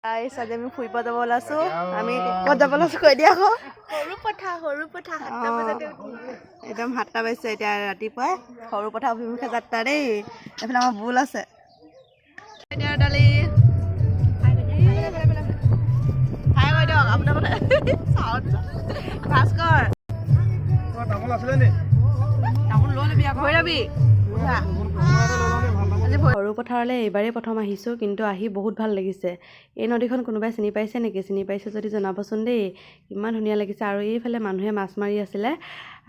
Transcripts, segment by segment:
আজি আমি ফুৰিব যাব ওলাইছোঁ আমি ক'ত যাব ওলাইছোঁ কৈ দিয়া আকৌ সৰু পথাৰ 7টা বজাতে একদম 7টা বাজিছে এতিয়া ৰাতিপুৱাই সৰু পথাৰ অভিমুখে যাত্ৰা দেই এইফালে আমাৰ বুল আছে এতিয়া দালি খাই গৈ দিয়ক আপোনাৰ ভাস্কৰ তামোল আছিলে নি তামোল লৈ ল'বি আকৌ হৈ যাবি সৰু পথাৰলৈ এইবাৰেই প্ৰথম আহিছোঁ কিন্তু আহি বহুত ভাল লাগিছে এই নদীখন কোনোবাই চিনি পাইছে নেকি চিনি পাইছে যদি জনাবচোন দেই ইমান ধুনীয়া লাগিছে আৰু এইফালে মানুহে মাছ মাৰি আছিলে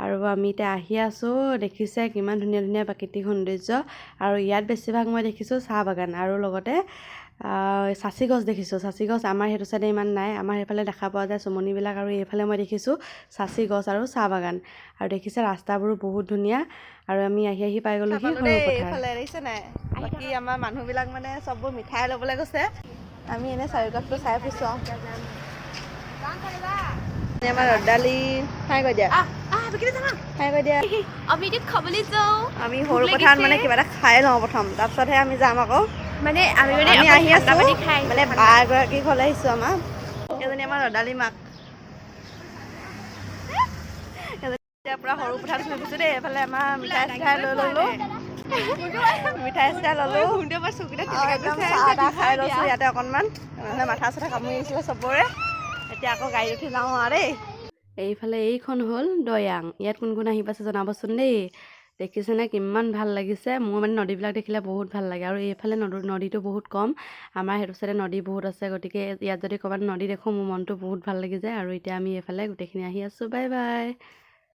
আৰু আমি এতিয়া আহি আছোঁ দেখিছে কিমান ধুনীয়া ধুনীয়া প্ৰাকৃতিক সৌন্দৰ্য আৰু ইয়াত বেছিভাগ মই দেখিছোঁ চাহ বাগান আৰু লগতে চাচি গছ দেখিছোঁ চাচি গছ আমাৰ সেইটো চাইডে ইমান নাই আমাৰ সেইফালে দেখা পোৱা যায় চুমনিবিলাক আৰু এইফালে মই দেখিছোঁ চাচি গছ আৰু চাহ বাগান আৰু দেখিছে ৰাস্তাবোৰো বহুত ধুনীয়া আৰু আমি আহি পাই গ'লো এইফালে দেখিছে নাই বাকী আমাৰ মানুহবিলাক মানে চববোৰ মিঠাই ল'বলৈ গৈছে আমি এনেই চাৰিওকাষটো চাই ফুৰিছোঁ আমাৰ ৰদালি খাই গৈ দিয়া খাই গৈ দিয়া আমি এতিয়া খাবলৈ যাওঁ আমি সৰু পথাৰত মানে কিবা এটা খাই লওঁ প্ৰথম তাৰপিছতহে আমি যাম আকৌ মানে আমি আহি আছোঁ মানে বা এগৰাকী ঘৰলৈ আহিছোঁ আমাৰ এজনী আমাৰ ৰদালি মাক এতিয়া পূৰা সৰু পথাৰত ঘূৰি ফুৰিছোঁ দেই এইফালে আমাৰ মিঠাই চিঠাই লৈ ল'লোঁ মিঠাই চিঠাই ল'লোঁ একদম চাহ তাহ খাই লৈছোঁ ইয়াতে অকণমান নহ'লে মাথা চাথা কামুৰি আহিছিলে চবৰে এতিয়া আকৌ গাড়ী উঠি যাওঁ আৰু দেই এইফালে এইখন হ'ল দৈয়াং ইয়াত কোন কোন আহি পাইছে জনাবচোন দেই দেখিছেনে কিমান ভাল লাগিছে মোৰ মানে নদীবিলাক দেখিলে বহুত ভাল লাগে আৰু এইফালে নদীটো বহুত কম আমাৰ সেইটো চাইডে নদী বহুত আছে গতিকে ইয়াত যদি ক'ৰবাত নদী দেখোঁ মোৰ মনটো বহুত ভাল লাগি যায় আৰু এতিয়া আমি এইফালে গোটেইখিনি আহি আছোঁ বাই বাই